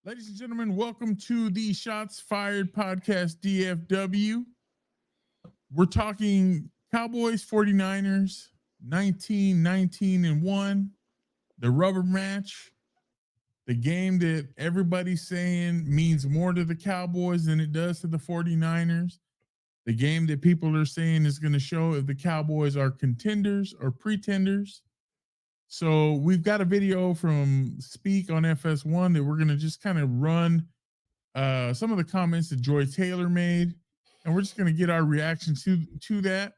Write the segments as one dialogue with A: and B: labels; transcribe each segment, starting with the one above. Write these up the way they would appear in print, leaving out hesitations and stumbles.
A: Ladies and gentlemen, welcome to the Shots Fired Podcast DFW. We're talking Cowboys 49ers 19-19-1, the rubber match, the game that everybody's saying means more to the Cowboys than it does to the 49ers, the game that people are saying is going to show if the Cowboys are contenders or pretenders. So we've got a video from Speak on FS1 that we're going to just kind of run some of the comments that Joy Taylor made, and we're just going to get our reaction to that.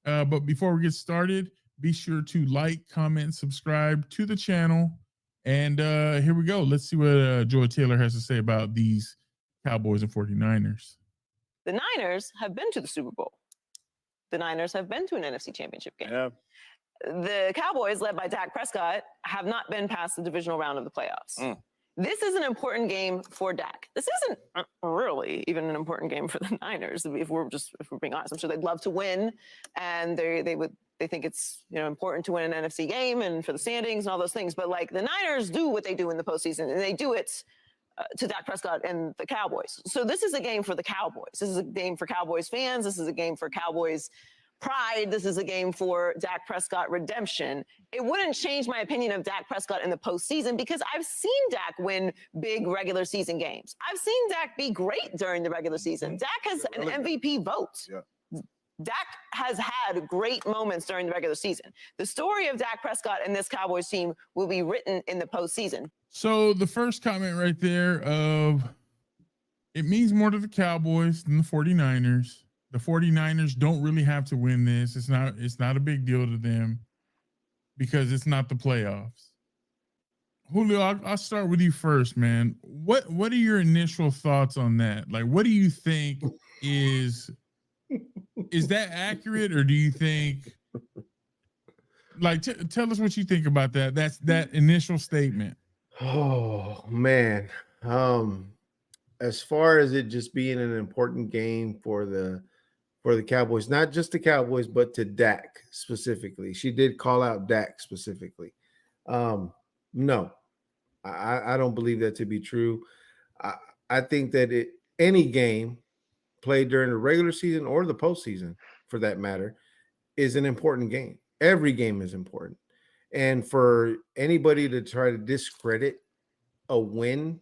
A: But before we get started, be sure to like, comment, subscribe to the channel. And here we go. Let's see what Joy Taylor has to say about these Cowboys and 49ers.
B: The Niners have been to the Super Bowl. The Niners have been to an NFC Championship game.
C: Yeah.
B: The Cowboys, led by Dak Prescott, have not been past the divisional round of the playoffs. This is an important game for Dak. This isn't really even an important game for the Niners, if we're being honest. I'm sure they'd love to win, and they think it's important to win an NFC game and for the standings and all those things. But like the Niners do what they do in the postseason, and they do it to Dak Prescott and the Cowboys. So this is a game for the Cowboys. This is a game for Cowboys fans. This is a game for Cowboys pride. This is a game for Dak Prescott redemption. It wouldn't change my opinion of Dak Prescott in the postseason because I've seen Dak win big regular season games. I've seen Dak be great during the regular season. Dak has an MVP vote. Yeah. Dak has had great moments during the regular season. The story of Dak Prescott and this Cowboys team will be written in the postseason.
A: So the first comment right there of it means more to the Cowboys than the 49ers. The 49ers don't really have to win this. It's not a big deal to them because it's not the playoffs. Julio, I'll start with you first, man. What are your initial thoughts on that? Like, what do you think is that accurate, or do you think like tell us what you think about that? That's that initial statement.
C: Oh man. As far as it just being an important game for the Cowboys, not just the Cowboys, but to Dak specifically. She did call out Dak specifically. No, I don't believe that to be true. I think that any game played during the regular season or the postseason, for that matter, is an important game. Every game is important. And for anybody to try to discredit a win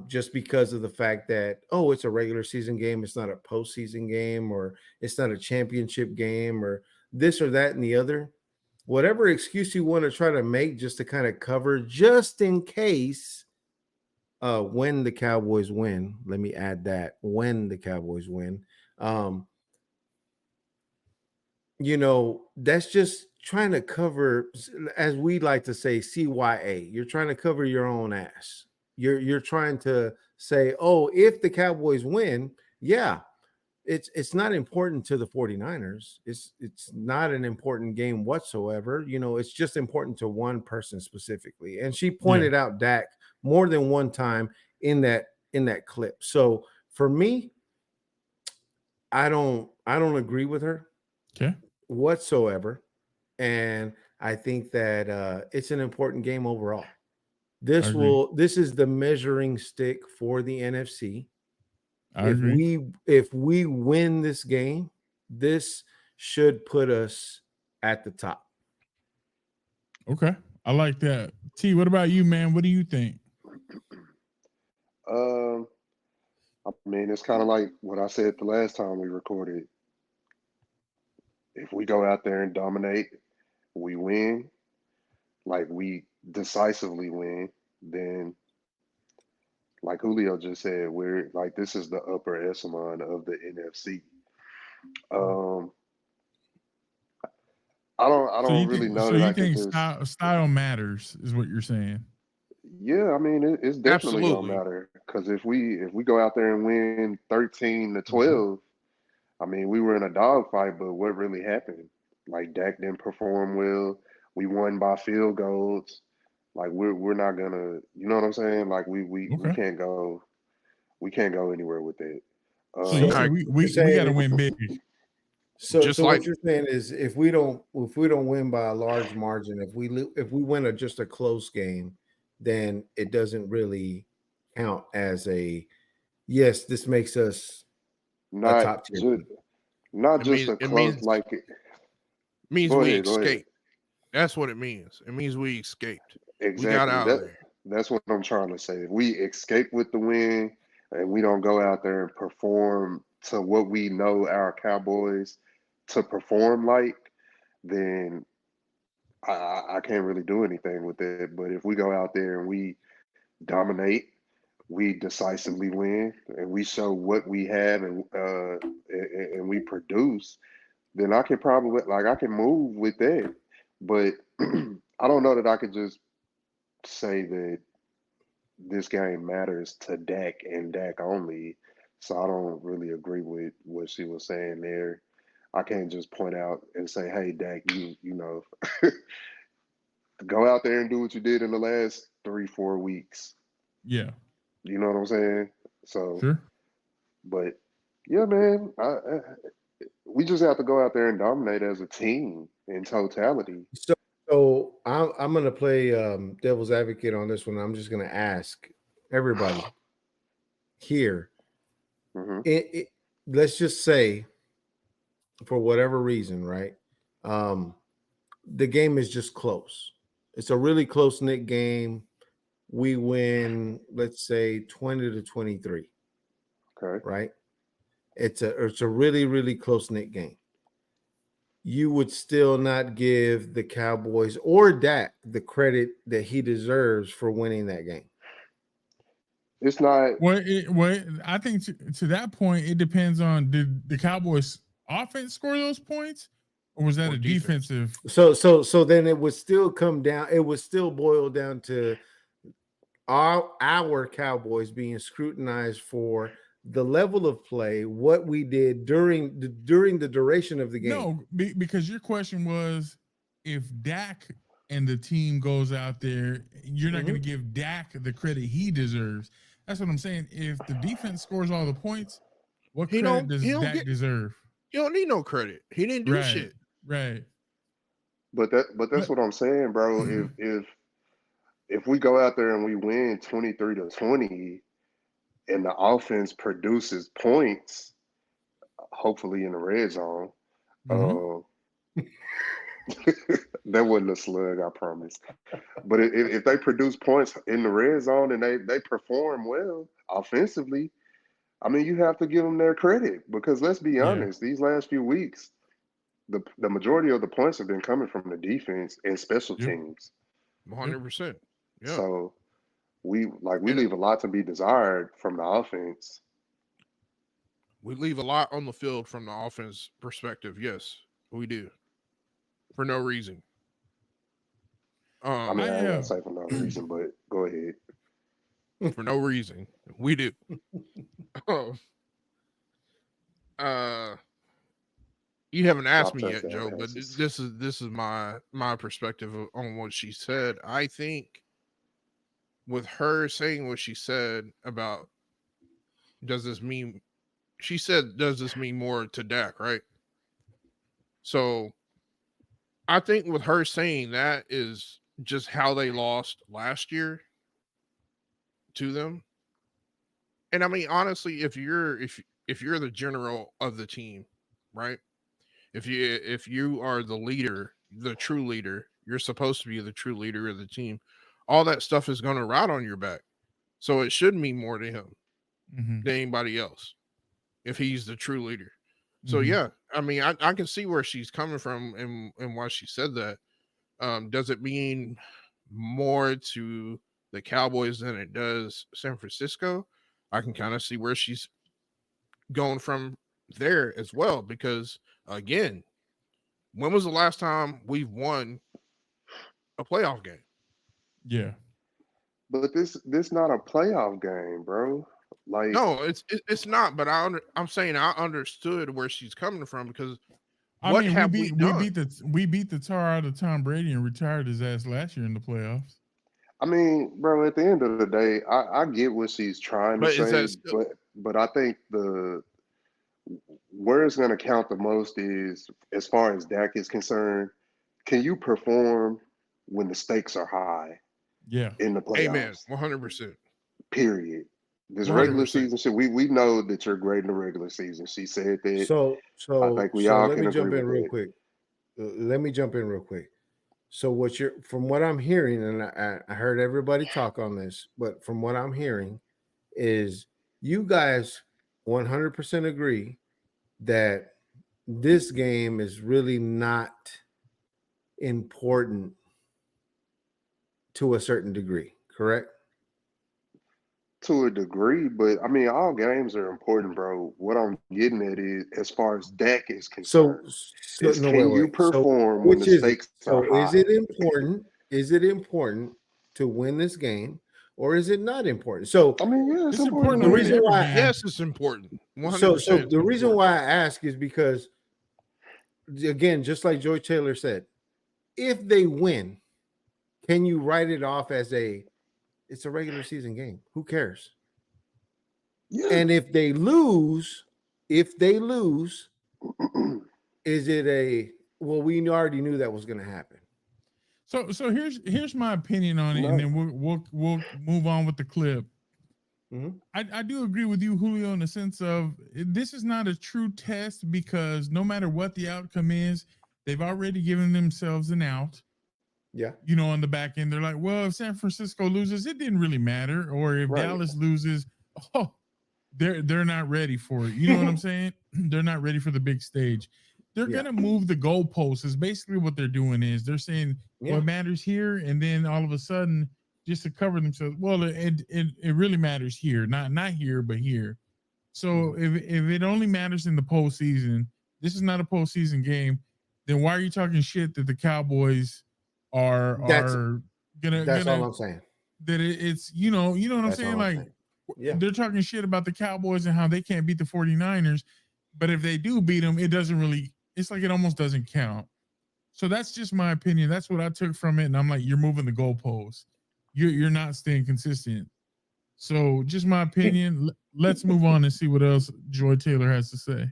C: just because of the fact that, it's a regular season game, it's not a postseason game, or it's not a championship game, or this or that and the other, whatever excuse you want to try to make just to kind of cover, just in case when the Cowboys win, let me add that, when the Cowboys win, that's just trying to cover, as we like to say, CYA. You're trying to cover your own ass. You're trying to say, if the Cowboys win, it's not important to the 49ers. It's not an important game whatsoever. It's just important to one person specifically. And she pointed out Dak more than one time in that clip. So for me, I don't agree with her whatsoever. And I think that it's an important game overall. This is the measuring stick for the NFC. If we win this game, this should put us at the top.
A: Okay. I like that. T, what about you, man? What do you think?
D: I mean, it's kind of like what I said the last time we recorded. If we go out there and dominate, we win, like we decisively win, then like Julio just said, we're like, this is the upper echelon of the NFC. I don't really know
A: so
D: that
A: you
D: I
A: think
D: can
A: style matters is what you're saying.
D: Yeah, I mean it's definitely gonna matter, because if we go out there and win 13-12, I mean we were in a dogfight, but what really happened? Like Dak didn't perform well. We won by field goals. Like we're not gonna, you know what I'm saying? Like we can't go anywhere with it.
A: So you say we got to win big.
C: So what you're saying is if we don't win by a large margin, if we win just a close game, then it doesn't really count as a yes. This makes us a
D: Not
C: top tier
D: just
C: team.
D: not
E: It
D: just
E: means
D: a close like it.
E: means
D: Go
E: we
D: ahead, go ahead.
E: escaped. That's what it means. It means we escaped. We got
D: Exactly.
E: out of there.
D: That's what I'm trying to say. If we escape with the win and we don't go out there and perform to what we know our Cowboys to perform like, then I can't really do anything with it. But if we go out there and we dominate, we decisively win, and we show what we have and we produce, then I can probably like I can move with that. But I don't know that I could just say that this game matters to Dak and Dak only. So I don't really agree with what she was saying there. I can't just point out and say, "Hey, Dak, you know, go out there and do what you did in the last 3-4 weeks."
A: Yeah,
D: You know what I'm saying? So,
A: sure.
D: but yeah, man, we just have to go out there and dominate as a team in totality.
C: So I'm going to play devil's advocate on this one. I'm just going to ask everybody here.
D: Hmm.
C: Let's just say, for whatever reason, right? The game is just close. It's a really close knit game. We win, let's say 20-23,
D: Okay.
C: right? It's a really, really close knit game. You would still not give the Cowboys or Dak the credit that he deserves for winning that game.
D: It's not.
A: Well, I think to that point, it depends on did the Cowboys offense score those points, or was that
E: Or
A: a
E: defense.
A: defensive?
C: So then it would still come down. It would still boil down to our Cowboys being scrutinized for the level of play, what we did during the duration of the game.
A: No, because your question was if Dak and the team goes out there, you're not going to give Dak the credit he deserves. That's what I'm saying. If the defense scores all the points, what credit does Dak deserve?
E: You don't need no credit. He didn't do shit.
A: Right.
D: But that's what I'm saying, bro. If we go out there and we win 23-20, and the offense produces points, hopefully in the red zone. That wasn't a slug, I promise. But if they produce points in the red zone and they perform well offensively, I mean, you have to give them their credit because let's be honest, these last few weeks, the majority of the points have been coming from the defense and special teams.
E: 100%. Yeah.
D: So we leave a lot to be desired from the offense.
E: We leave a lot on the field from the offense perspective. Yes, we do. For no reason.
D: I mean, I ain't gonna say for no reason, but go ahead.
E: For no reason. We do. You haven't asked me yet, Joe, but this is my perspective on what she said. I think with her saying what she said about does this mean more to Dak, right? So I think with her saying that is just how they lost last year to them. And I mean, honestly, if you're the general of the team, right? If you are the leader, the true leader, you're supposed to be the true leader of the team. All that stuff is going to ride on your back. So it should mean more to him than anybody else if he's the true leader. So yeah, I mean, I can see where she's coming from and why she said that. Does it mean more to the Cowboys than it does San Francisco? I can kind of see where she's going from there as well, because again, when was the last time we've won a playoff game?
A: Yeah.
D: But this not a playoff game, bro. Like,
E: no, it's not. But I'm saying I understood where she's coming from because
A: I mean, we beat the tar out of Tom Brady and retired his ass last year in the playoffs.
D: I mean, bro, at the end of the day, I get what she's trying to say, but I think where it's going to count the most is, as far as Dak is concerned, can you perform when the stakes are high?
A: Yeah.
D: In the playoffs.
E: Amen. 100%.
D: Period. This regular
E: 100%.
D: season shit, we know that you're great in the regular season. She said that.
C: So
D: I think we all
C: let
D: can
C: me
D: agree
C: jump
D: with
C: in real
D: that.
C: quick. Let me jump in real quick. So from what I'm hearing, and I heard everybody talk on this, but from what I'm hearing is you guys 100% agree that this game is really not important to a certain degree, correct?
D: To a degree, but I mean, all games are important, bro. What I'm getting at is, as far as Dak is concerned, is
C: No,
D: can you
C: wait. So
D: perform when the
C: which is it?
D: stakes are
C: So is
D: high?
C: it important? Is it important to win this game, or is it not important? So
D: I mean, yeah, it's
A: It's
D: important
A: important
D: to
A: to
C: the
A: win
C: reason
D: win.
A: every
C: why,
A: game.
E: Yes, it's important. 100%.
C: so
E: it's
C: the reason
E: important.
C: why I ask is because, again, just like Joy Taylor said, if they win, can you write it off as it's a regular season game? Who cares?
D: Yeah.
C: And if they lose, is it well, we already knew that was going to happen.
A: So here's my opinion on it,
D: No.
A: and then we'll move on with the clip.
C: Mhm.
A: I do agree with you, Julio, in the sense of this is not a true test because no matter what the outcome is, they've already given themselves an out.
C: Yeah.
A: You know, on the back end, they're like, well, if San Francisco loses, it didn't really matter, or if
D: Right.
A: Dallas loses, oh, they're not ready for it. You know what I'm saying? They're not ready for the big stage. They're
C: Yeah.
A: gonna move the goalposts. Is basically what they're doing. Is they're saying
C: Yeah.
A: what matters here, and then all of a sudden, just to cover themselves, well, it really matters here, not here, but here. So if it only matters in the postseason, this is not a postseason game. Then why are you talking shit that the Cowboys are
C: That's
A: gonna
C: all I'm saying.
A: that it's you know what I'm
C: That's
A: saying?
C: all I'm
A: Like
C: saying. Yeah.
A: they're talking shit about the Cowboys and how they can't beat the 49ers, but if they do beat them, it doesn't really, it's like it almost doesn't count. So that's just my opinion. That's what I took from it. And I'm like, you're moving the goalposts. You're not staying consistent. So just my opinion. Let's move on and see what else Joy Taylor has to say.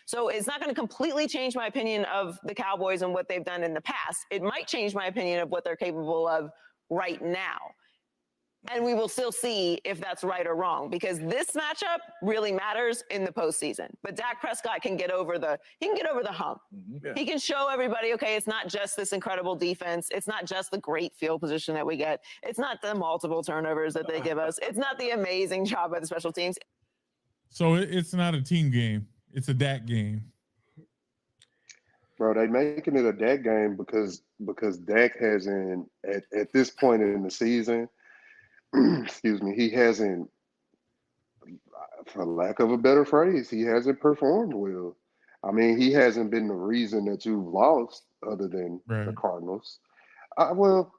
B: So it's not going to completely change my opinion of the Cowboys and what they've done in the past. It might change my opinion of what they're capable of right now. And we will still see if that's right or wrong, because this matchup really matters in the postseason. But Dak Prescott can get over the hump.
C: Yeah.
B: He can show everybody, okay, it's not just this incredible defense. It's not just the great field position that we get. It's not the multiple turnovers that they give us. It's not the amazing job by the special teams.
A: So it's not a team game. It's a Dak game.
D: Bro, they making it a Dak game because Dak hasn't at this point in the season, excuse me, he hasn't, for lack of a better phrase, he hasn't performed well. I mean, he hasn't been the reason that you've lost, other than the
A: Right.
D: Cardinals. Well,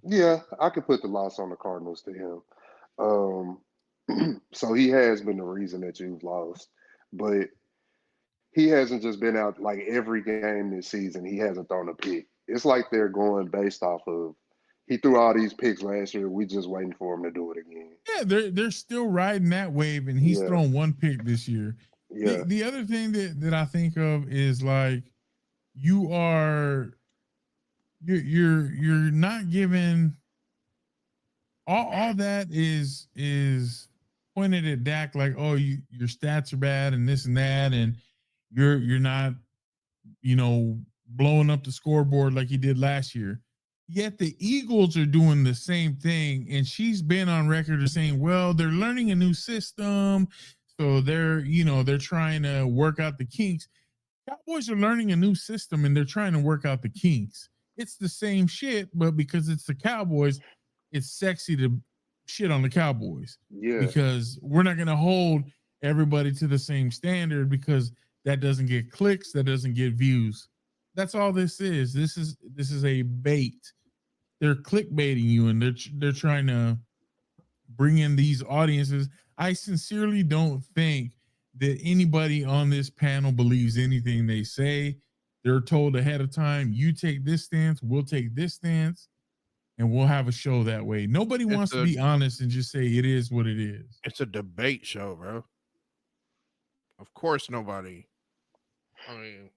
D: yeah, I could put the loss on the Cardinals to him. So he has been the reason that you've lost, but he hasn't just been out like every game this season. He hasn't thrown a pick. It's like they're going based off of, he threw all these picks last year. We just waiting for him to do it again.
A: Yeah, they're still riding that wave, and he's thrown one pick this year.
D: Yeah.
A: The other thing that I think of is like you're not given all that is pointed at Dak like, oh, your stats are bad and this and that, and you're not blowing up the scoreboard like he did last year. Yet the Eagles are doing the same thing, and she's been on record as saying, well, they're learning a new system, so they're trying to work out the kinks. Cowboys are learning a new system, and they're trying to work out the kinks. It's the same shit, but because it's the Cowboys, it's sexy to shit on the Cowboys.
D: Yeah.
A: Because we're not going to hold everybody to the same standard, because that doesn't get clicks, that doesn't get views. That's all this is. This is a bait. They're clickbaiting you, and they're trying to bring in these audiences. I sincerely don't think that anybody on this panel believes anything they say. They're told ahead of time, you take this stance, we'll take this stance, and we'll have a show that way. Nobody wants to be honest and just say it is what it is.
E: It's a debate show, bro. Of course, nobody. I mean,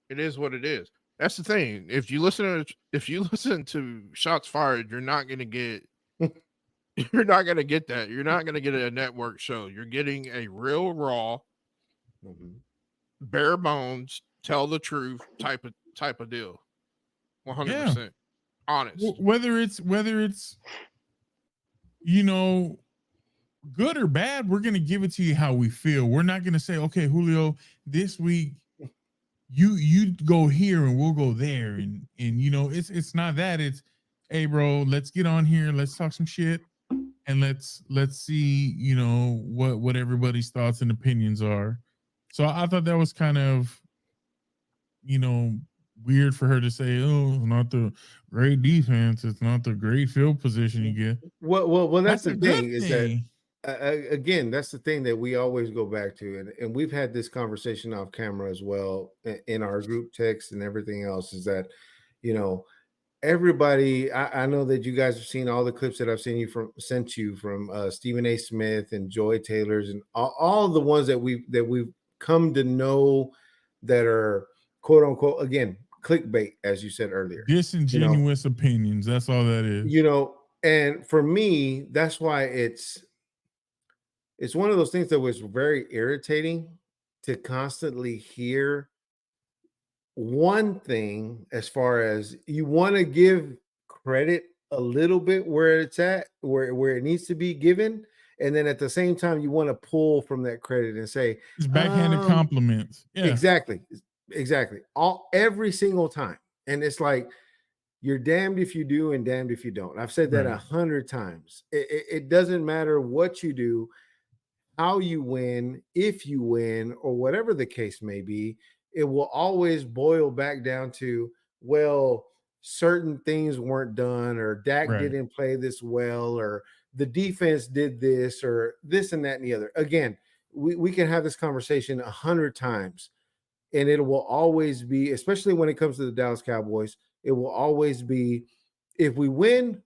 E: it is what it is. That's the thing. If you listen to Shots Fired, you're not gonna get You're not gonna get that. You're not gonna get a network show. You're getting a real raw, bare bones, tell the truth type of deal. 100% honest.
A: Whether it's good or bad, we're gonna give it to you how we feel. We're not gonna say, okay, Julio, this week you go here and we'll go there, and it's not that. It's, hey bro, let's get on here, let's talk some shit, and let's see what everybody's thoughts and opinions are. So I thought that was kind of weird for her to say, oh, it's not the great defense, it's not the great field position you get.
C: Well, that's the
A: a good
C: thing is that again, that's the thing that we always go back to, and we've had this conversation off camera as well in our group text and everything else, is that everybody, I know that you guys have seen all the clips that I've sent you from Stephen A. Smith and Joy Taylor's and all the ones that we've come to know that are quote unquote, again, clickbait, as you said earlier,
A: disingenuous opinions. That's all that is.
C: And for me, that's why it's one of those things that was very irritating to constantly hear one thing, as far as you want to give credit a little bit where it's at, where it needs to be given, and then at the same time you want to pull from that credit and say
A: it's backhanded compliments. Yeah,
C: exactly every single time. And it's like, you're damned if you do and damned if you don't. I've said that 100 times. It doesn't matter what you do, how you win, if you win, or whatever the case may be. It will always boil back down to, well, certain things weren't done, or Dak didn't play this well, or the defense did this, or this and that and the other. Again, we can have this conversation 100 times, and it will always be, especially when it comes to the Dallas Cowboys, it will always be, if we win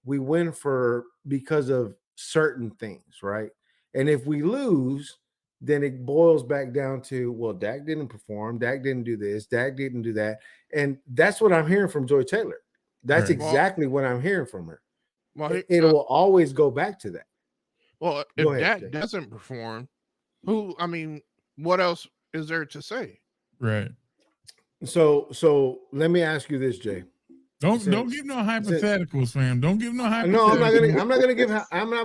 C: because of certain things, right? And if we lose, then it boils back down to, well, Dak didn't perform, Dak didn't do this, Dak didn't do that. And that's what I'm hearing from Joy Taylor. That's exactly what I'm hearing from her. Well, it will always go back to that.
E: Well, if Dak doesn't perform, what else is there to say?
A: Right.
C: So let me ask you this, Jay.
A: Don't give no hypotheticals, fam. Don't give no hypotheticals.
C: No, I'm not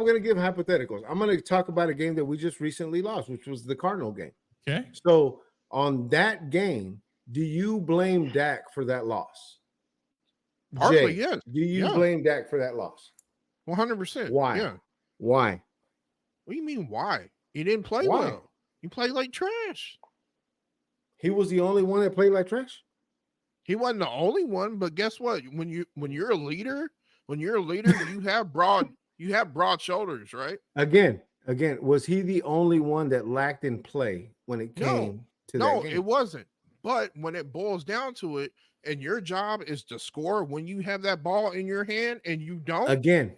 C: gonna give hypotheticals. I'm gonna talk about a game that we just recently lost, which was the Cardinal game.
A: Okay.
C: So on that game, do you blame Dak for that loss?
E: Partly, yes.
C: Do you blame Dak for that loss?
E: 100%.
C: Why?
E: Yeah.
C: Why?
E: What do you mean why? He didn't play well. He played like trash. He
C: was the only one that played like trash?
E: He wasn't the only one, but guess what? When you're a leader, you have broad shoulders, right?
C: Again, was he the only one that lacked in play when it came to that game? No,
E: it wasn't. But when it boils down to it, and your job is to score when you have that ball in your hand and you don't.
C: Again,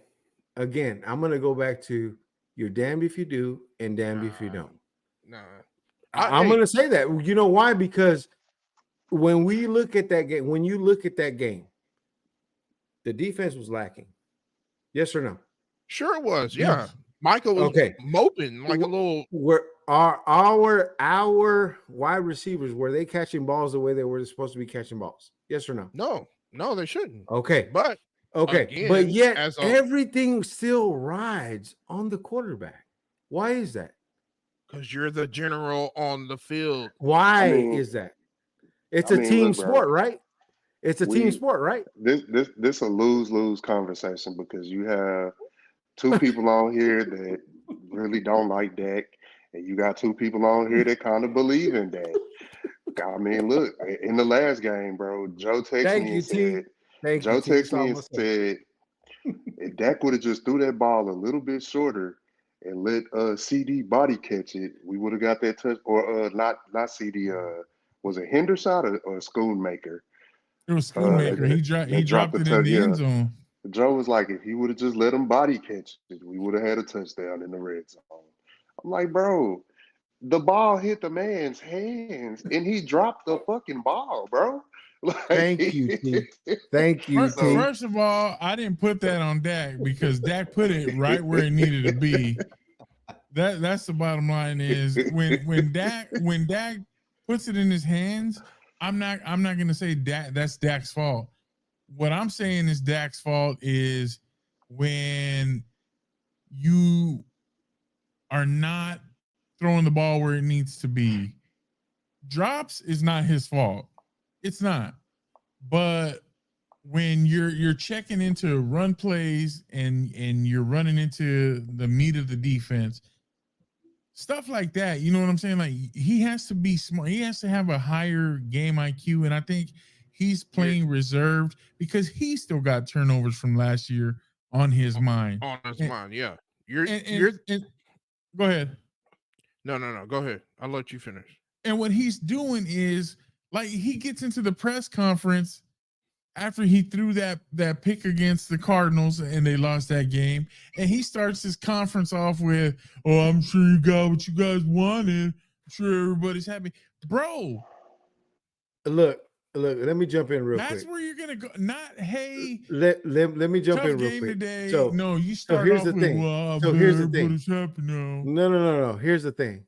C: I'm gonna go back to, you're damned if you do and damned if you don't.
E: Nah.
C: I'm gonna say that. You know why? Because when we look at that game, the defense was lacking. Yes or no?
E: Sure it was. Yeah. Michael was moping like a little.
C: Our wide receivers, were they catching balls the way they were supposed to be catching balls? Yes or no?
E: No, they shouldn't.
C: Okay.
E: But again,
C: but yet everything still rides on the quarterback. Why is that?
E: Because you're the general on the field.
C: Why is that? It's a team sport, right? It's a team sport, right?
D: This a lose-lose conversation, because you have two people on here that really don't like Dak, and you got two people on here that kind of believe in Dak. I mean, look, in the last game, bro, Joe texted me and said, if Dak would have just threw that ball a little bit shorter and let CD body catch it, we would have got that touch. Or not CD. Was it Hendershot or Schoonmaker?
A: It was Schoonmaker. He dropped it in the end zone.
D: Joe was like, if he would have just let him body catch it, we would have had a touchdown in the red zone. I'm like, bro, the ball hit the man's hands and he dropped the fucking ball, bro.
C: Thank you, T. Thank you,
A: First,
C: T.
A: first of all, I didn't put that on Dak because Dak put it right where it needed to be. That's the bottom line is when Dak puts it in his hands, I'm not gonna say that's Dak's fault. What I'm saying is Dak's fault is when you are not throwing the ball where it needs to be. Drops is not his fault. It's not. But when you're checking into run plays and you're running into the meat of the defense, stuff like that, you know what I'm saying? Like he has to be smart. He has to have a higher game IQ, and I think he's playing reserved because he still got turnovers from last year on his mind.
E: On his
A: And-
E: mind, yeah.
A: and go ahead.
E: No. Go ahead. I'll let you finish.
A: And what he's doing is like he gets into the press conference after he threw that pick against the Cardinals and they lost that game, and he starts his conference off with, "Oh, I'm sure you got what you guys wanted. I'm sure everybody's happy." Bro,
C: Look, let me jump in real
A: that's
C: quick.
A: where you're gonna go. Not hey,
C: Let me jump
A: tough
C: in real
A: game
C: quick.
A: today.
C: So
A: No, you start
C: here's
A: off
C: the
A: with,
C: thing.
A: "Well,
C: So here's the thing.
A: everybody's happy now."
C: No. Here's the thing.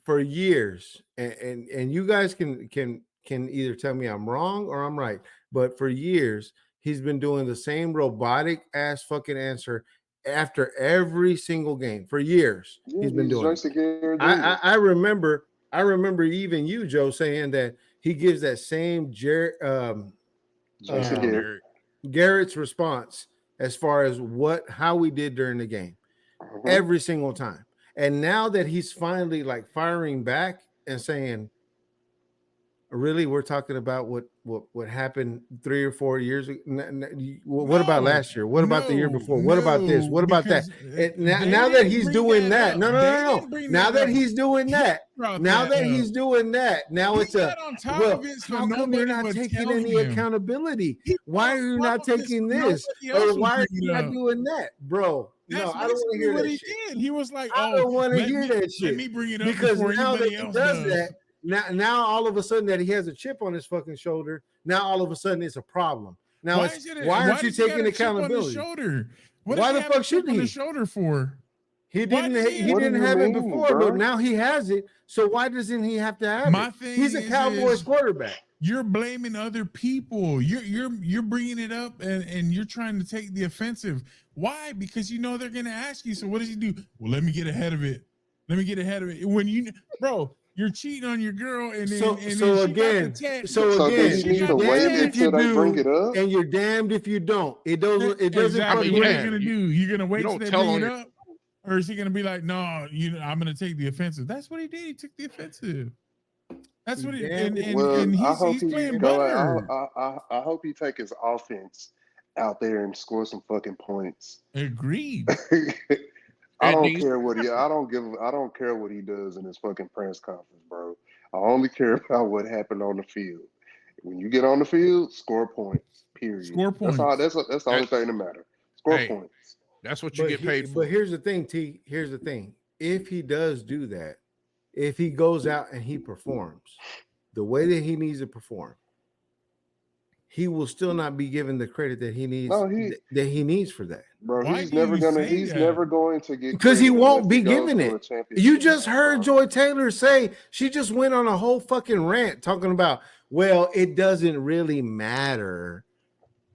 C: For years, and you guys can either tell me I'm wrong or I'm right, but for years he's been doing the same robotic ass fucking answer after every single game. For years he's been doing it. I remember even you, Joe, saying that he gives that same
D: Jason Garrett.
C: Garrett's response as far as how we did during the game every single time. And now that he's finally like firing back and saying, really, we're talking about what happened 3 or 4 years ago. What about last year? What about the year before? What about this? What about that? Now that he's doing that, no. Now that he's doing that, now it's how come you're not taking any accountability? Why are you not taking this? Or why are you not doing that, bro? No, I don't want to hear that shit.
A: He was like,
C: I don't want to hear that shit.
A: Let me bring it up
C: because
A: before
C: now that
A: anybody
C: he
A: else
C: does that, now all of a sudden that he has a chip on his fucking shoulder, now all of a sudden it's a problem. Now why aren't you taking accountability? Why the fuck shouldn't he?
A: The shoulder for?
C: He didn't have it before, but now he has it. So why doesn't he have to have it? He's a Cowboys quarterback.
A: You're blaming other people. You're bringing it up and you're trying to take the offensive. Why? Because you know they're gonna ask you. So what does he do? Well, let me get ahead of it. When you're cheating on your girl, and then
C: again,
D: you need to wait until they bring it up,
C: and you're damned if you don't. It doesn't.
A: Exactly. What are you gonna do? You're gonna wait
E: you
A: till they bring it up, or is he gonna be like, "No, I'm gonna take the offensive"? That's what he did. He took the offensive. That's what he and he's playing better.
D: I hope he take his offense out there and score some fucking points.
A: Agreed.
D: I don't care what he does in his fucking press conference, bro. I only care about what happened on the field. When you get on the field, score points. Period.
A: Score points.
D: That's the only thing that matters. Score points.
E: That's what you get paid for.
C: But here's the thing, T. Here's the thing. If he does do that, if he goes out and he performs the way that he needs to perform, he will still not be given the credit that he needs. That he needs for that,
D: bro. He's never going to get
C: because he won't be given it. You just heard Joy Taylor say she just went on a whole fucking rant talking about, well, it doesn't really matter.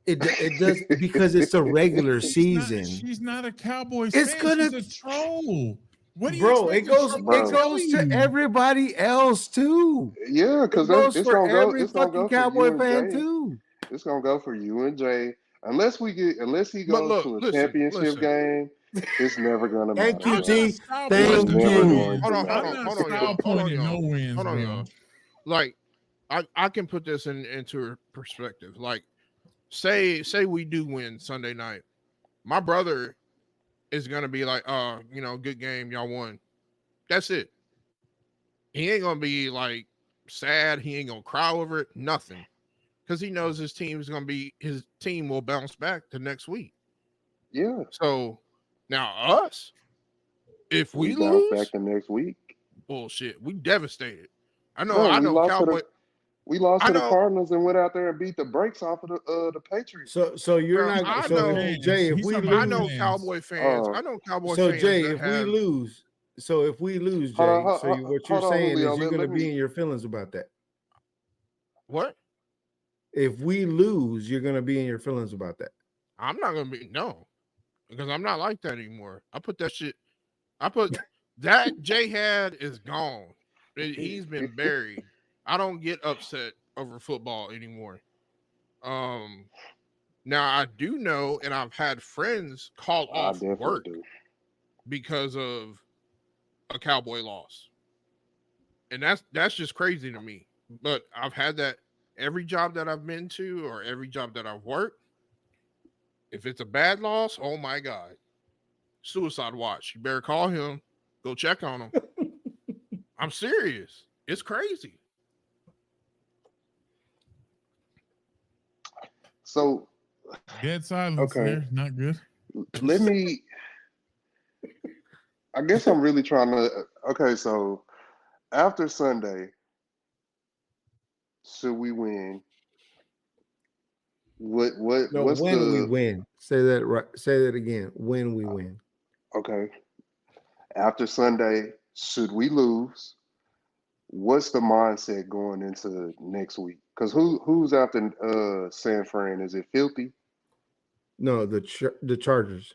C: It does because it's a regular season.
A: She's not a Cowboys
C: fan. She's a troll. What do you bro, it goes to everybody else too.
D: Yeah, because it's gonna go. It's gonna go
C: Cowboy
D: for
C: fan too.
D: It's gonna go for you and Jay. Unless he goes to a championship game, it's never gonna matter.
C: Thank you, T. Thank you.
E: Hold on, y'all. Like, I can put this into perspective. Like, say we do win Sunday night. My brother is gonna be like, good game, y'all won. That's it. He ain't gonna be like sad. He ain't gonna cry over it. Nothing, because he knows his team will bounce back the next week.
D: Yeah.
E: So now us, if we
D: bounce
E: lose
D: back the next week,
E: bullshit, we devastated. I know. Cowboy.
D: We lost
E: I
D: to the
E: know.
D: Cardinals and went out there and beat the brakes off of the Patriots.
C: So you're
E: Bro,
C: not.
E: I
C: So
E: know.
C: if, Jay, if
A: He's
C: we
A: talking about
E: I
C: lose,
E: know
A: fans.
E: Cowboy fans. I know Cowboy
C: so
E: fans
C: Jay,
E: that
C: if we
E: have.
C: lose,
D: Hold on,
C: Jay, so what you're
D: hold on,
C: saying
D: Julio.
C: is you're going to
D: Let
C: be
D: me.
C: in your feelings about that.
E: What?
C: If we lose, you're going to be in your feelings about that.
E: I'm not gonna be because I'm not like that anymore. I put that Jay had is gone. He's been buried. I don't get upset over football anymore. Now I do know, and I've had friends call
D: I
E: off
D: definitely
E: work
D: do.
E: because of a Cowboy loss, and that's just crazy to me. But I've had that every job that I've been to or every job that I've worked. If it's a bad loss, oh my God, suicide watch. You better call him, go check on him. I'm serious. It's crazy.
D: So
A: Dead silence
D: okay,
A: there. Not good.
D: let me. I guess I'm really trying to. Okay, so after Sunday, should we win?
C: No,
D: What's
C: when we
D: the
C: win. Say that right. Say that again. When we win.
D: okay? After Sunday, should we lose? What's the mindset going into next week? Because who's after San Fran? Is it Filthy?
C: No, the Chargers.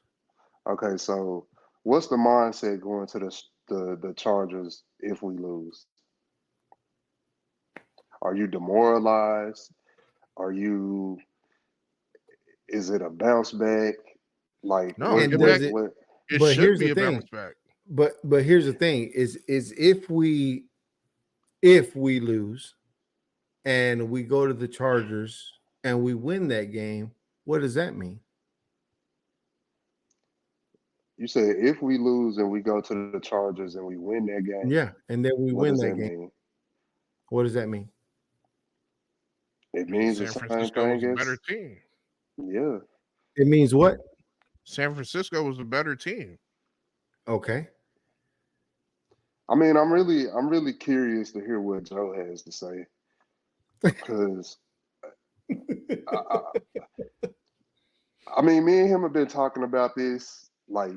D: Okay, so what's the mindset going to the Chargers if we lose? Are you demoralized? Are you? Is it a bounce back? Like
E: No,
C: And does it?
D: what?
E: it
C: But
E: should
C: here's
E: be
C: the
E: a bounce
C: thing.
E: back.
C: But here's the thing: is if we lose and we go to the Chargers and we win that game, what does that mean?
D: You said if we lose and we go to the Chargers and we win that game,
C: Yeah, and then we
D: what
C: win
D: does
C: that
D: that
C: game.
D: mean?
C: What does that mean?
D: It
E: Means
D: means the
E: San
D: same
E: Francisco was
D: thing
E: a
D: as
E: better team.
D: yeah.
C: It means what?
E: San Francisco was a better team.
C: Okay.
D: I mean, I'm really curious to hear what Joe has to say because I, I mean, me and him have been talking about this like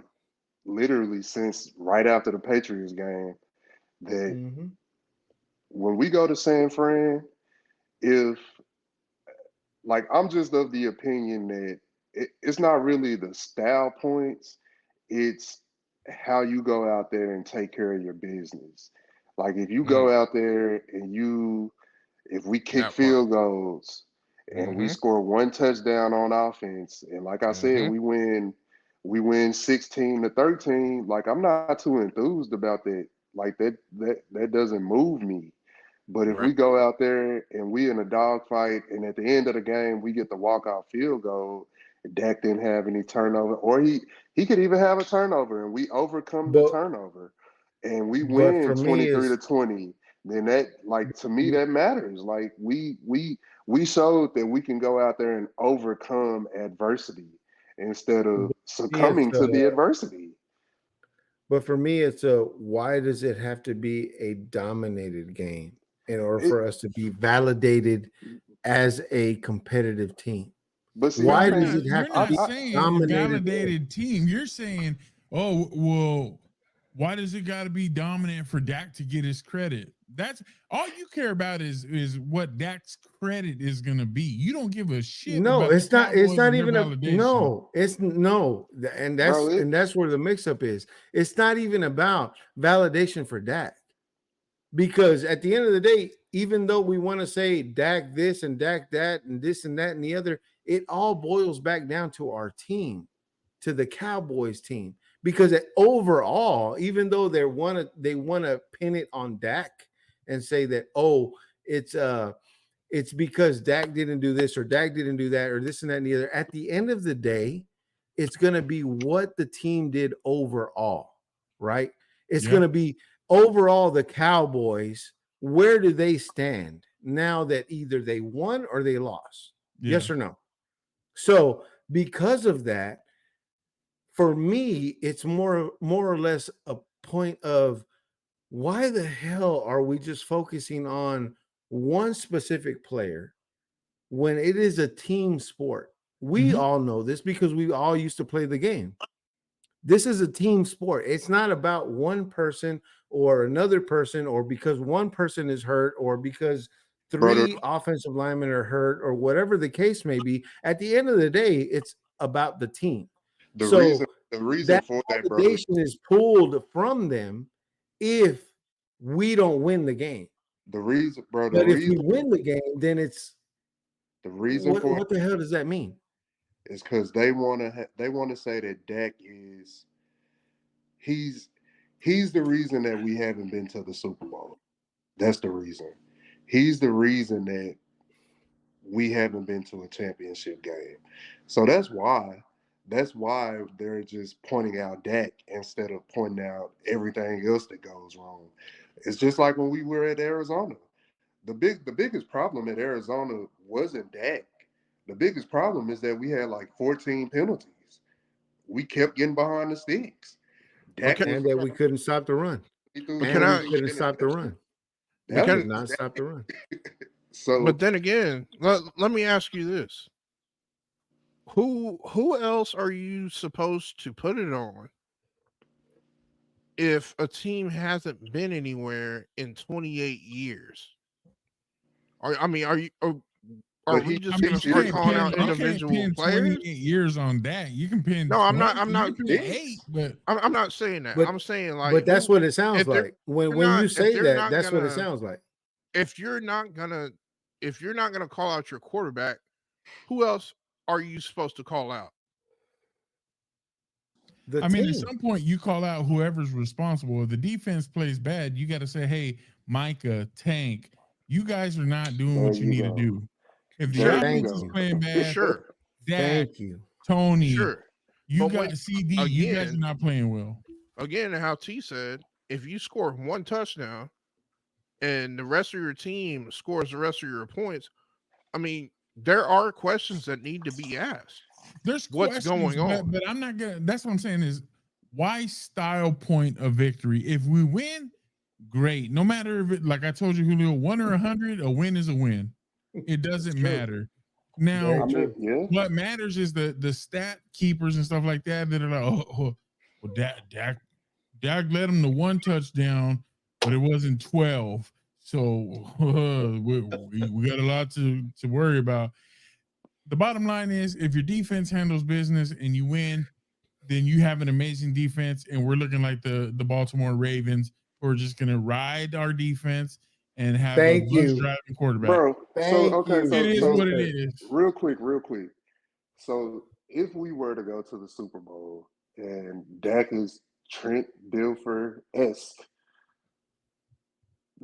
D: literally since right after the Patriots game. That
C: Mm-hmm.
D: when we go to San Fran, if like I'm just of the opinion that it's not really the style points, it's how you go out there and take care of your business. Like if you go out there and if we kick
E: That part.
D: field goals and we
E: Mm-hmm.
D: score one touchdown on offense, and like I said,
E: Mm-hmm.
D: we win 16-13. Like I'm not too enthused about that. Like that doesn't move me. But if
E: Right.
D: we go out there and we in a dogfight, and at the end of the game we get the walk-off field goal, Dak didn't have any turnover, or he could even have a turnover, and we overcome the
C: But
D: turnover, and we
C: for
D: win
C: me
D: 23 to
C: is
D: 20. Then that, like to me, that matters. Like we showed that we can go out there and overcome adversity instead of
C: it's
D: succumbing to the adversity.
C: but for me it's why does it have to be a dominated game in order
D: It,
C: for us to be validated as a competitive team?
D: but see,
A: But
D: I
C: Why
A: you're
C: does
A: not
D: think
C: it have
A: you're
C: to
D: I,
A: not
C: be
D: I
C: a
A: saying
C: dominated game?
A: validated team. You're saying, oh well, why does it got to be dominant for Dak to get his credit? That's all you care about is what Dak's credit is going to be. You don't give a shit
C: No,
A: about the
C: it's
A: Cowboys
C: not
A: and their
C: even
A: validation.
C: and
D: bro,
C: that's where the mix up is. It's not even about validation for Dak. Because at the end of the day, even though we want to say Dak this and Dak that and this and that and the other, it all boils back down to our team, to the Cowboys team. Because overall, even though they want to pin it on Dak and say that, oh, it's because Dak didn't do this or Dak didn't do that or this and that and the other. At the end of the day, it's going to be what the team did overall, right? It's
A: Yeah,
C: going to be overall the Cowboys. Where do they stand now that either they won or they lost?
A: yeah,
C: Yes or no? So, because of that, for me, it's more or less a point of why the hell are we just focusing on one specific player when it is a team sport. We all know this because we all used to play the game. This is a team sport. It's not about one person or another person, or because one person is hurt, or because three offensive linemen are hurt, or whatever the case may be. At the end of the day, it's about the team.
D: The reason
C: that
D: for that, brother,
C: obligation is pulled from them if we don't win the game.
D: the reason, bro,
C: But if we win the game, then it's
D: the reason
C: what the hell does that mean?
D: Is because they want to say that Dak is he's the reason that we haven't been to the Super Bowl. That's the reason. He's the reason that we haven't been to a championship game. So that's why they're just pointing out Dak instead of pointing out everything else that goes wrong. It's just like when we were at Arizona. The biggest problem at Arizona wasn't Dak. The biggest problem is that we had like 14 penalties. We kept getting behind the sticks.
C: And that we couldn't stop the run.
E: We couldn't
C: stop the run.
E: We
C: could not stop the run.
D: So,
E: but then again, let me ask you this: who else are you supposed to put it on if a team hasn't been anywhere in 28 years? Are we just going to start calling out individual players?
A: 28 years on that. You can pin.
E: No, I'm not.
A: 8, but
E: I'm not saying that. I'm saying like.
C: But that's what it sounds like when you say that. That's what it sounds like.
E: If you're not gonna call out your quarterback, who else are you supposed to call out?
A: At some point you call out whoever's responsible. If the defense plays bad, you got to say, "Hey, Micah, Tank, you guys are not doing what you need to do." If the offense is playing bad, Dak, Tony, you got CD, you guys are not playing well.
E: Again, how T said, if you score one touchdown and the rest of your team scores the rest of your points, I mean, there are questions that need to be asked.
A: There's
E: what's going on,
A: but I'm not gonna. That's what I'm saying is why style point of victory. If we win, great. No matter if it, like I told you, Julio, 1 or 100, a win is a win. It doesn't matter. Now, what matters is the stat keepers and stuff like that are like, well, Dak led him to 1 touchdown, but it wasn't 12. So we got a lot to worry about. The bottom line is, if your defense handles business and you win, then you have an amazing defense, and we're looking like the Baltimore Ravens, who are just going to ride our defense and have a bus-driving quarterback.
D: Bro,
A: it is what it is.
D: Real quick. So if we were to go to the Super Bowl and Dak is Trent Dilfer-esque,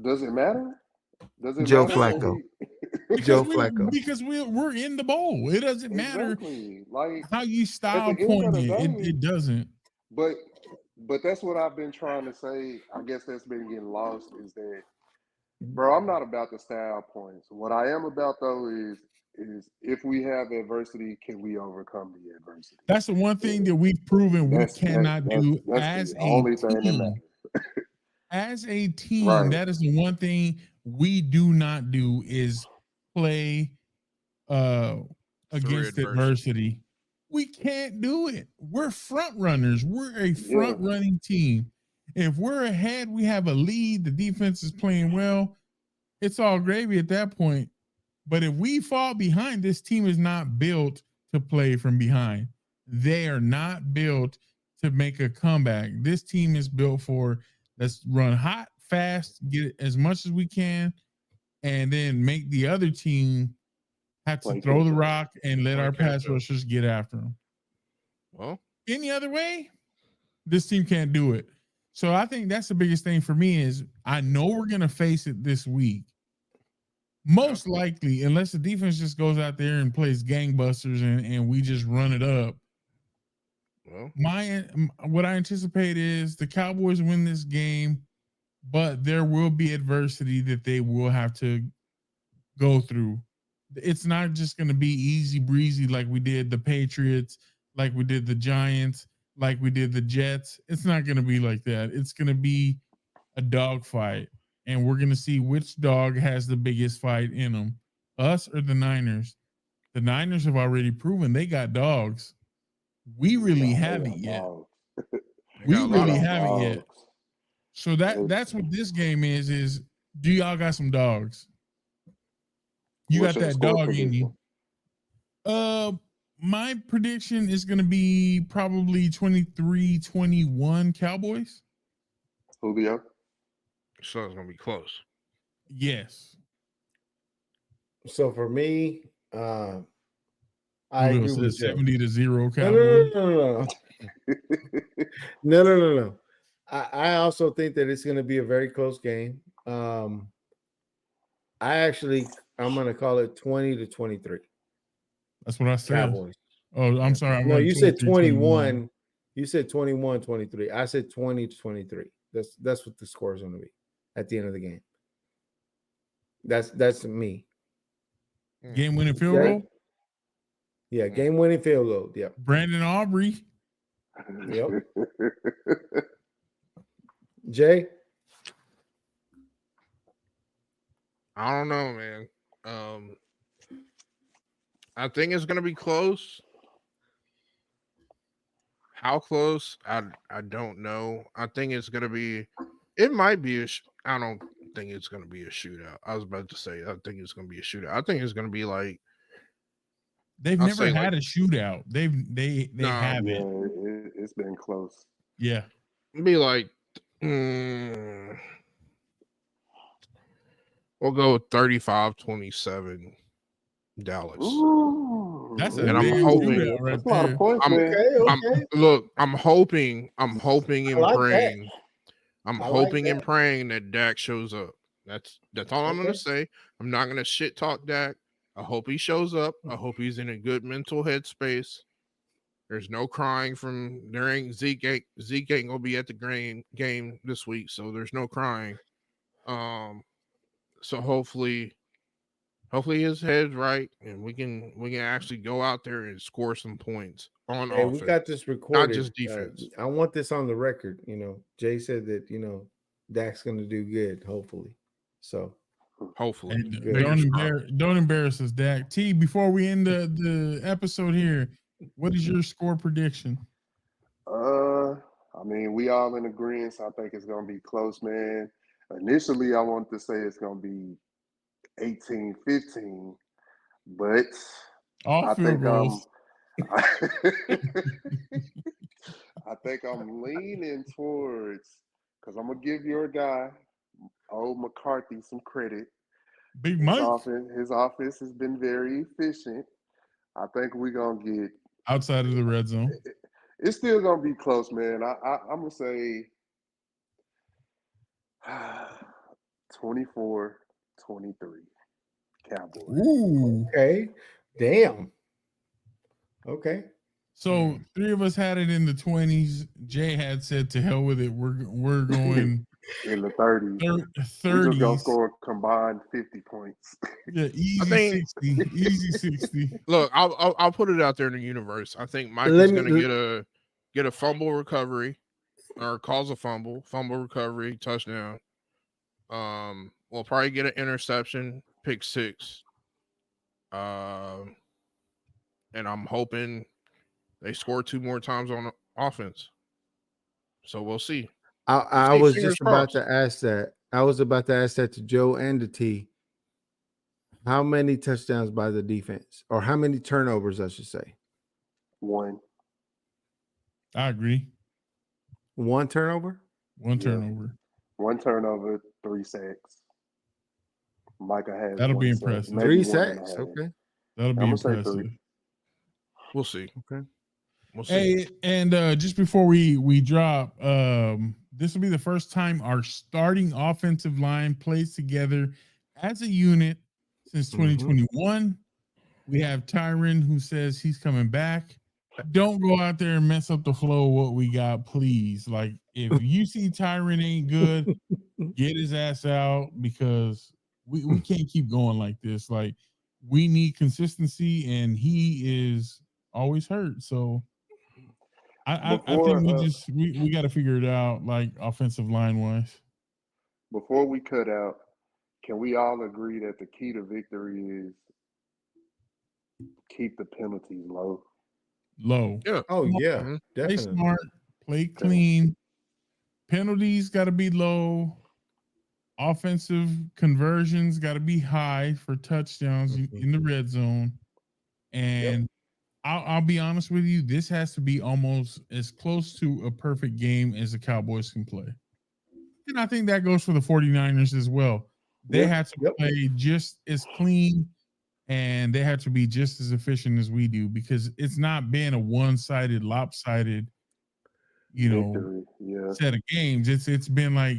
D: does it matter?
C: Joe Flacco.
A: Because we're in the bowl. It doesn't matter like how you style point it. It doesn't.
D: But that's what I've been trying to say. I guess that's been getting lost is that, bro, I'm not about the style points. What I am about though is if we have adversity, can we overcome the adversity?
A: That's the one thing that we've proven we cannot do as a team. As a team, that is the one thing we do not do is play against adversity. We can't do it. We're front runners. We're a front running team. If we're ahead, we have a lead. The defense is playing well. It's all gravy at that point. But if we fall behind, this team is not built to play from behind. They are not built to make a comeback. This team is built for let's run hot, fast, get as much as we can, and then make the other team have to throw the rock and let our pass rushers get after them.
E: Well,
A: any other way, this team can't do it. So I think that's the biggest thing for me is I know we're going to face it this week. Most likely, unless the defense just goes out there and plays gangbusters and we just run it up. Well, what I anticipate is the Cowboys win this game, but there will be adversity that they will have to go through. It's not just going to be easy breezy like we did the Patriots, like we did the Giants, like we did the Jets. It's not going to be like that. It's going to be a dogfight. and we're gonna see which dog has the biggest fight in them, us or the Niners. The Niners have already proven they got dogs. We really
D: Nah, they
A: haven't
D: got
A: yet.
D: dogs.
E: They
A: We
E: got a
D: They
E: lot
A: really
E: of
D: got
A: haven't yet.
D: dogs.
A: So that's what this game is. Is do y'all got some dogs? You
D: What's
A: got
D: your
A: that
D: score
A: dog in you.
D: prediction?
A: My prediction is going to be probably 23-21 Cowboys.
D: Julio?
E: So it's gonna be close.
A: Yes.
C: So for me, I
A: Julio
C: agree
A: said
C: with Joe.
A: 70-0
C: No,
A: Cowboys.
C: no. I also think that it's going to be a very close game. I'm going to call it 20-23
A: That's what I said.
C: Cowboys.
A: Oh, I'm sorry. I
C: No,
A: went
C: you said
A: 23-21.
C: 21. You said 21-23. I said 20-23. That's what the score is going to be at the end of the game. That's me.
A: Game winning field
C: Jay?
A: goal.
C: Yeah, game winning field goal. Yep.
A: Brandon Aubrey.
C: Yep. Jay?
E: I don't know, man. I think it's gonna be close. How close? I don't know. I think it's gonna be. It might be I don't think it's gonna be a shootout. I was about to say I think it's gonna be a shootout. I think it's gonna be like
A: They've
E: I'll
A: never
E: say
A: had
E: like
A: a shootout. They
E: nah,
A: haven't.
D: Yeah, it's been close.
A: Yeah.
E: be like we'll go 35-27 Dallas.
D: Ooh,
A: That's a
E: And I'm
A: damn
E: hoping
A: shootout right
D: that's a lot of
A: there.
D: points,
E: I'm
D: man.
E: I'm hoping
C: I
E: and
C: like that.
E: praying. I'm
C: I like
E: hoping and
C: that.
E: praying that Dak shows up. That's all I'm gonna
C: Okay.
E: say. I'm not gonna shit talk Dak. I hope he shows up. I hope he's in a good mental headspace. There's no crying from during Zeke ain't gonna be at the game this week, so there's no crying. So hopefully his head's right and we can actually go out there and score some points on
C: Hey, we
E: offense,
C: got this
E: not
C: recorded.
E: just defense.
C: I want this on the record. Jay said that Dak's going to do good. Hopefully, so
E: Hopefully.
A: Hey,
C: Good.
A: don't embarrass us, Dak. T, before we end the episode here, what is your score prediction?
D: I mean, we all in agreement. So I think it's gonna be close, man. Initially, I wanted to say it's gonna be 18-15, but
A: All
D: I
A: field
D: think
A: goals.
D: I think I'm leaning towards because I'm gonna give your guy, old McCarthy, some credit.
A: Big Mike.
D: His offense has been very efficient. I think we're gonna get
A: Outside of the red zone.
D: It's still gonna be close, man. I'm gonna say 24-23 Cowboys.
A: Ooh.
C: Okay, damn. Okay,
A: So 3 of us had it in the 20s. Jay had said, "To hell with it. We're going
D: In the 30s.
A: 30s.
D: We're just gonna score a combined 50 points.
A: Yeah, easy
E: think-
A: 60. Easy 60.
E: Look, I'll put it out there in the universe. I think Mike
C: Let
E: is
C: me-
E: going to get a fumble recovery or cause a fumble recovery, touchdown. We'll probably get an interception, pick 6. And I'm hoping they score 2 more times on offense. So we'll see.
C: I
E: see,
C: was
E: fingers
C: just about
E: crossed.
C: to ask that. I was about to ask that to Joe and to T. How many touchdowns by the defense, or how many turnovers, I should say?
D: 1.
A: I agree.
C: 1 turnover.
A: 1
D: Yeah.
A: turnover.
D: 1 turnover, 3 sacks. Micah has
A: That'll be
D: 1 sack,
A: impressive.
D: maybe
C: 3
D: 1 and a
C: sacks.
D: half.
C: Okay.
A: That'll be
D: I'm gonna say
A: impressive.
D: 3.
E: We'll see.
C: Okay.
E: We'll see.
A: Hey, and just before we drop, this will be the first time our starting offensive line plays together as a unit since 2021. We have Tyron who says he's coming back. Don't go out there and mess up the flow of what we got, please. Like, if you see Tyron ain't good, get his ass out, because we can't keep going like this. Like, we need consistency, and he is always hurt. So I think
D: Before
A: we got to figure it out, like offensive line wise.
D: before we cut out, can we all agree that the key to victory is keep the penalties low?
A: Low.
E: Yeah.
C: Oh yeah,
E: Mhm.
A: Play
C: definitely.
A: smart. Play clean. Penalties got to be low. Offensive conversions got to be high for touchdowns in the red zone. And I'll be honest with you, this has to be almost as close to a perfect game as the Cowboys can play. And I think that goes for the 49ers as well. They had to play just as clean and they have to be just as efficient as we do because it's not been a one-sided, lopsided,
D: Victory,
A: set of games. It's been like,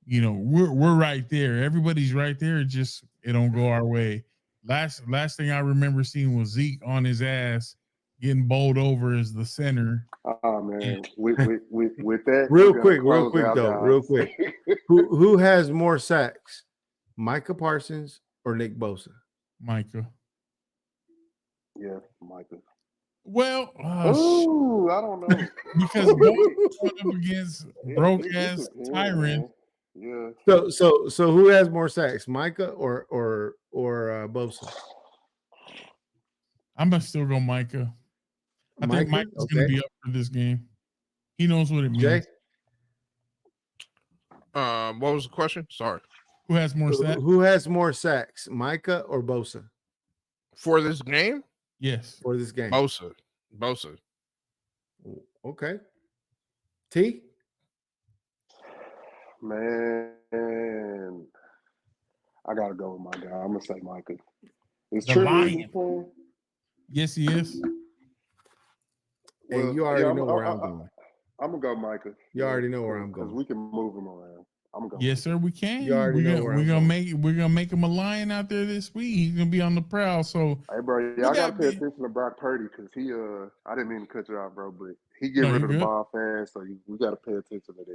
A: we're right there. Everybody's right there. Just it don't go our way. Last thing I remember seeing was Zeke on his ass getting bowled over as the center.
D: Oh man, with that,
C: Real
D: we're
C: quick,
D: gonna close out,
C: real
D: guys.
C: quick. Who has more sacks, Micah Parsons or Nick Bosa?
A: Micah.
D: Yeah, Micah.
A: Well,
D: Oh, I don't know.
A: because both going up against broke
D: It
A: ass
D: depends,
A: tyrant.
D: man. Yeah.
C: So who has more sacks, Micah or Bosa?
A: I'm gonna still go Micah. I think Micah's gonna be up for this game. He knows what it means.
C: Jay?
E: What was the question? Sorry.
A: Who has more sacks?
C: Who has more sacks, Micah or Bosa?
E: For this game?
A: Yes.
C: For this game.
E: Bosa.
C: Okay. T?
D: Man, I gotta go with my guy. I'm gonna say Micah. Is
A: The
D: Trevor
A: Lion.
D: playing?
A: Yes, he is.
C: And you already know where I'm going.
D: I'm gonna go Micah.
C: You already know where I'm
D: because
C: going.
D: we can move him around. I'm gonna go.
A: Yes, sir. We can.
C: You already know where
A: we're
C: I'm
A: gonna
C: going.
A: we're gonna make him a lion out there this week. He's gonna be on the prowl. So
D: Hey, bro, y'all gotta pay attention to Brock Purdy because he I didn't mean to cut you off, bro, but he get rid of the ball fast, so we gotta pay attention to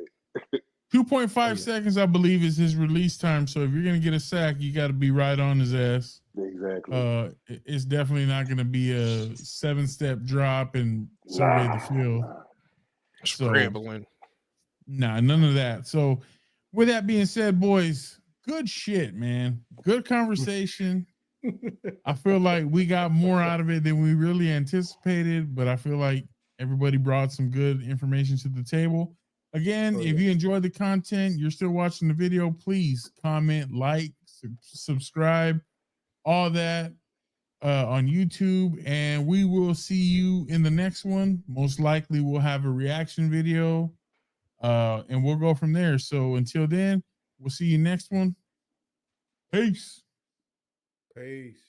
D: that.
A: 2.5 seconds, I believe, is his release time. So if you're gonna get a sack, you got to be right on his ass.
D: Exactly.
A: It's definitely not gonna be a 7-step drop and survey the field.
E: Scrambling.
A: Nah, none of that. So with that being said, boys, good shit, man. Good conversation. I feel like we got more out of it than we really anticipated, but I feel like everybody brought some good information to the table. Again, if you enjoyed the content, you're still watching the video, please comment, like, subscribe, all that on YouTube, and we will see you in the next one. Most likely we'll have a reaction video, and we'll go from there. So until then, we'll see you next one. Peace.
C: Peace.